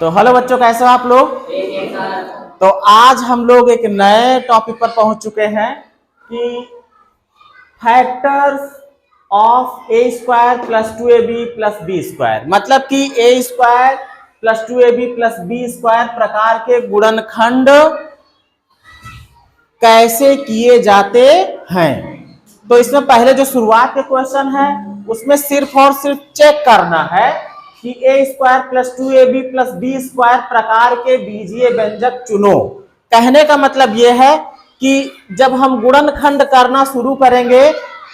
तो हेलो बच्चों, कैसे हो आप लोग। तो आज हम लोग एक नए टॉपिक पर पहुंच चुके हैं कि factors of a square plus 2ab plus B square, मतलब कि a square plus 2ab plus B square प्रकार के गुणनखंड कैसे किए जाते हैं। तो इसमें पहले जो शुरुआत के क्वेश्चन है उसमें सिर्फ और सिर्फ चेक करना है कि a square plus 2ab plus B square प्रकार के बीजीय व्यंजक चुनो। कहने का मतलब यह है कि जब हम गुणनखंड करना शुरू करेंगे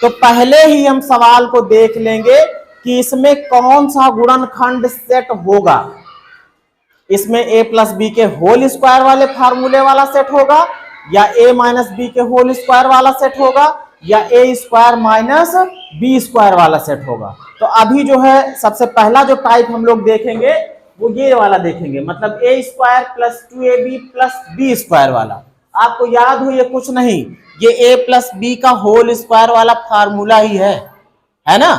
तो पहले ही हम सवाल को देख लेंगे कि इसमें कौन सा गुणनखंड सेट होगा। इसमें a प्लस बी के होल स्क्वायर वाले फार्मूले वाला सेट होगा, या a माइनस बी के होल स्क्वायर वाला सेट होगा, या a square minus B square वाला सेट होगा। तो अभी जो है सबसे पहला जो टाइप हम लोग देखेंगे वो ये वाला देखेंगे, मतलब a square plus 2ab plus B square वाला। आपको याद हो ये कुछ नहीं, ये a प्लस बी का होल स्क्वायर वाला फार्मूला ही है ना।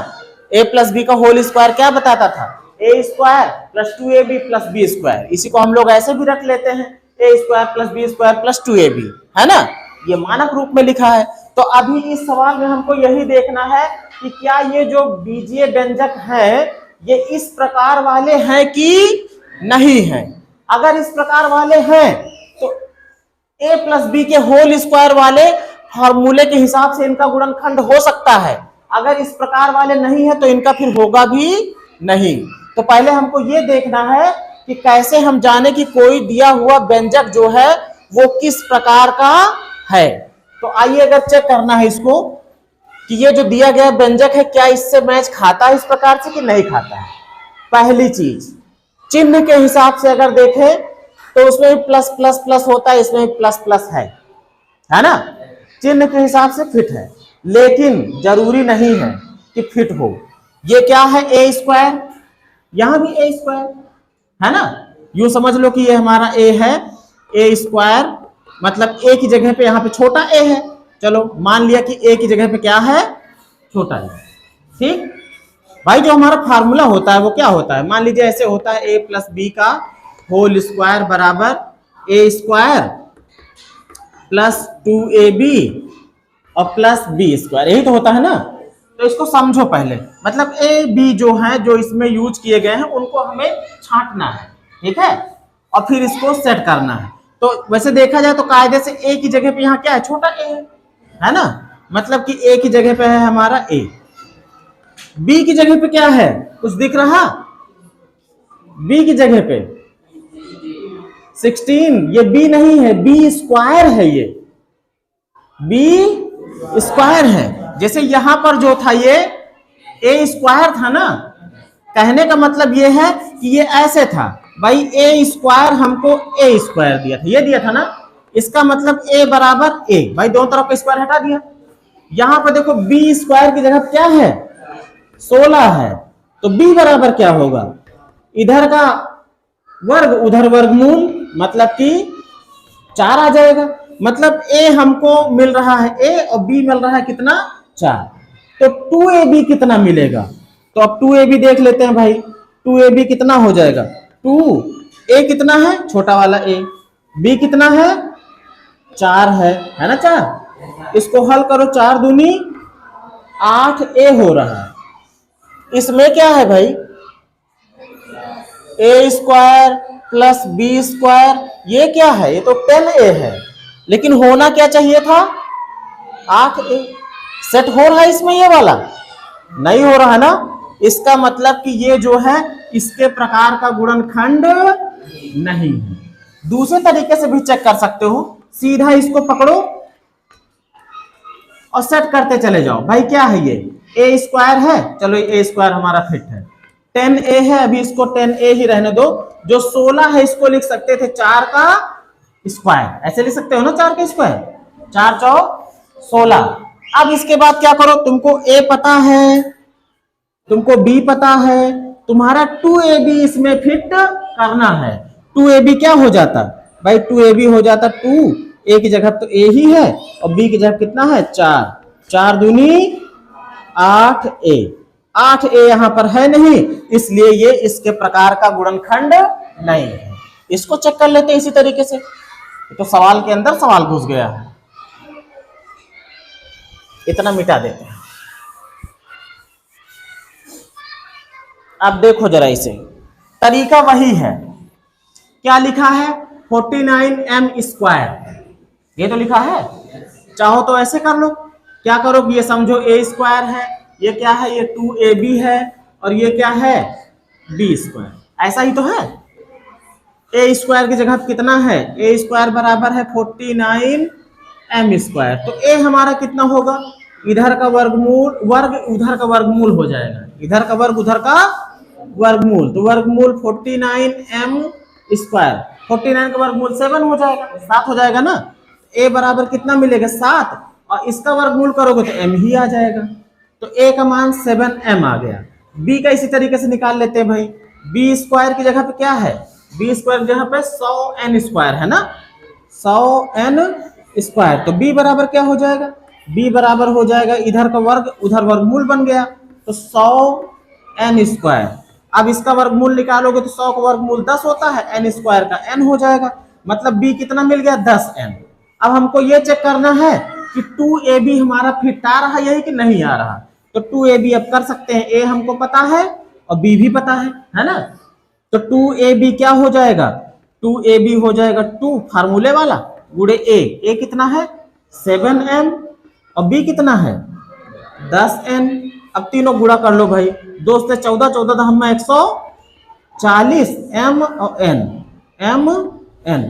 a प्लस बी का होल स्क्वायर क्या बताता था, A square plus 2ab plus B square. इसी को हम लोग ऐसे भी रख लेते हैं, A square plus B square plus 2ab, है ना। ये मानक रूप में लिखा है। तो अभी इस सवाल में हमको यही देखना है कि क्या ये जो बीजीय व्यंजक है ये इस प्रकार वाले हैं कि नहीं हैं। अगर इस प्रकार वाले हैं तो a प्लस बी के होल स्क्वायर वाले फॉर्मूले के हिसाब से इनका गुणनखंड हो सकता है। अगर इस प्रकार वाले नहीं है तो इनका फिर होगा भी नहीं। तो पहले हमको ये देखना है कि कैसे हम जाने कि कोई दिया हुआ व्यंजक जो है वो किस प्रकार का है। तो आइए अगर चेक करना है इसको कि ये जो दिया गया व्यंजक है क्या इससे मैच खाता है इस प्रकार से कि नहीं खाता है। पहली चीज, चिन्ह के हिसाब से अगर देखें तो उसमें भी प्लस प्लस प्लस होता है, इसमें भी प्लस प्लस है ना। चिन्ह के हिसाब से फिट है, लेकिन जरूरी नहीं है कि फिट हो। ये क्या है, ए स्क्वायर, यहां भी ए स्क्वायर है ना। यूं समझ लो कि ये हमारा ए है, ए स्क्वायर मतलब ए की जगह पे यहां पे छोटा ए है। चलो मान लिया कि ए की जगह पे क्या है, छोटा ए। ठीक भाई, जो हमारा फार्मूला होता है वो क्या होता है, मान लीजिए ऐसे होता है, ए प्लस बी का होल स्क्वायर बराबर ए स्क्वायर प्लस 2ab और प्लस बी स्क्वायर, यही तो होता है ना। तो इसको समझो पहले, मतलब ए बी जो है जो इसमें यूज किए गए हैं उनको हमें छांटना है, ठीक है, और फिर इसको सेट करना है। तो वैसे देखा जाए तो कायदे से ए की जगह पे यहाँ क्या है, छोटा ए है ना। मतलब कि ए की जगह पे है हमारा ए, बी की जगह पे क्या है, कुछ दिख रहा, बी की जगह पे 16, ये बी नहीं है, बी स्क्वायर है, ये बी स्क्वायर है। जैसे यहां पर जो था ये ए स्क्वायर था ना, कहने का मतलब ये है कि ये ऐसे था भाई, ए स्क्वायर हमको ए स्क्वायर दिया था, ये दिया था ना। इसका मतलब ए बराबर ए, भाई दोनों तरफ का स्क्वायर हटा दिया। यहां पर देखो बी स्क्वायर की जगह क्या है, 16 है, तो बी बराबर क्या होगा, इधर का वर्ग उधर वर्गमूल, मतलब कि 4 आ जाएगा। मतलब ए हमको मिल रहा है ए और बी मिल रहा है कितना, 4। तो 2ab कितना मिलेगा, तो अब 2ab देख लेते हैं भाई। 2ab कितना हो जाएगा, 2, ए कितना है, छोटा वाला ए, बी कितना है, 4 है ना 4। इसको हल करो, 4 दूनी 8a हो रहा है। इसमें क्या है भाई, ए स्क्वायर प्लस बी स्क्वायर, ये क्या है, ये तो 10a है, लेकिन होना क्या चाहिए था, 8a। सेट हो रहा है इसमें ये वाला, नहीं हो रहा है ना। इसका मतलब कि ये जो है इसके प्रकार का गुणनखंड नहीं है। दूसरे तरीके से भी चेक कर सकते हो, सीधा इसको पकड़ो और सेट करते चले जाओ। भाई क्या है ये, ए स्क्वायर है, चलो ए स्क्वायर हमारा फिट है, 10a है, अभी इसको 10a ही रहने दो। जो 16 है इसको लिख सकते थे 4 का स्क्वायर, ऐसे लिख सकते हो ना, 4 का स्क्वायर, 4 चौक 16। अब इसके बाद क्या करो, तुमको a पता है, तुमको b पता है, तुम्हारा 2ab इसमें फिट करना है। 2ab क्या हो जाता भाई, 2ab हो जाता 2, a की जगह तो a ही है, और b की जगह कितना है, 4, 4 दूनी 8a, 8a यहां पर है नहीं, इसलिए ये इसके प्रकार का गुणनखंड नहीं है। इसको चेक कर लेते हैं इसी तरीके से। तो सवाल के अंदर सवाल घुस गया है, इतना मिटा देते हैं। अब देखो जरा इसे, तरीका वही है। क्या लिखा है? 49m²। ये तो लिखा है। चाहो तो ऐसे कर लो। क्या करो कि ये समझो a² है, ये क्या है? ये 2ab है, और ये क्या है? b²। ऐसा ही तो है। a² की जगह कितना है? a² बराबर है 49m²। तो a हमारा कितना होगा? इधर का वर्गमूल, वर्ग उधर का वर्गमूल हो जाएगा, इधर का वर्ग उधर का वर्गमूल। तो वर्गमूल 49m², 49 का वर्गमूल 7 हो जाएगा, 7 हो जाएगा ना। a बराबर कितना मिलेगा? 7, और इसका वर्गमूल करोगे तो m ही आ जाएगा। तो a का मान 7m आ गया। b का इसी तरीके से निकाल लेते हैं भाई। b² की जगह पे क्या है? b² की जगह पे 100n² है ना, 100n²। तो b बराबर क्या हो जाएगा? b बराबर हो जाएगा इधर का वर्ग उधर वर्गमूल बन गया, तो 100n²। अब इसका वर्गमूल निकालोगे तो 100 का वर्गमूल 10 होता है, n² का n हो जाएगा, मतलब b कितना मिल गया? 10n। अब हमको ये चेक करना है कि 2ab हमारा फिट आ रहा है कि नहीं आ रहा। तो 2ab अब कर सकते हैं, a हमको पता है और b भी पता है ना। तो 2ab क्या हो जाएगा? 2ab हो जाएगा 2 फार्मूले वाला गुणे a कितना है? 7m, और b कितना है? 10n। अब तीनों गुणा कर लो भाई, 2 से 14, 14 तो हम 140 m और n, mn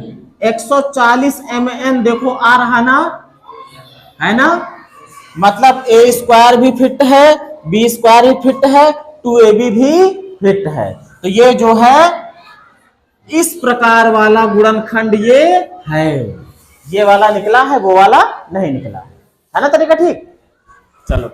140 mn। देखो आ रहा ना, है ना। मतलब a² भी फिट है, b² भी फिट है, 2ab भी फिट है। तो ये जो है इस प्रकार वाला गुणनखंड ये है। ये वाला निकला है, वो वाला नहीं निकला है ना। तरीका ठीक। चलो।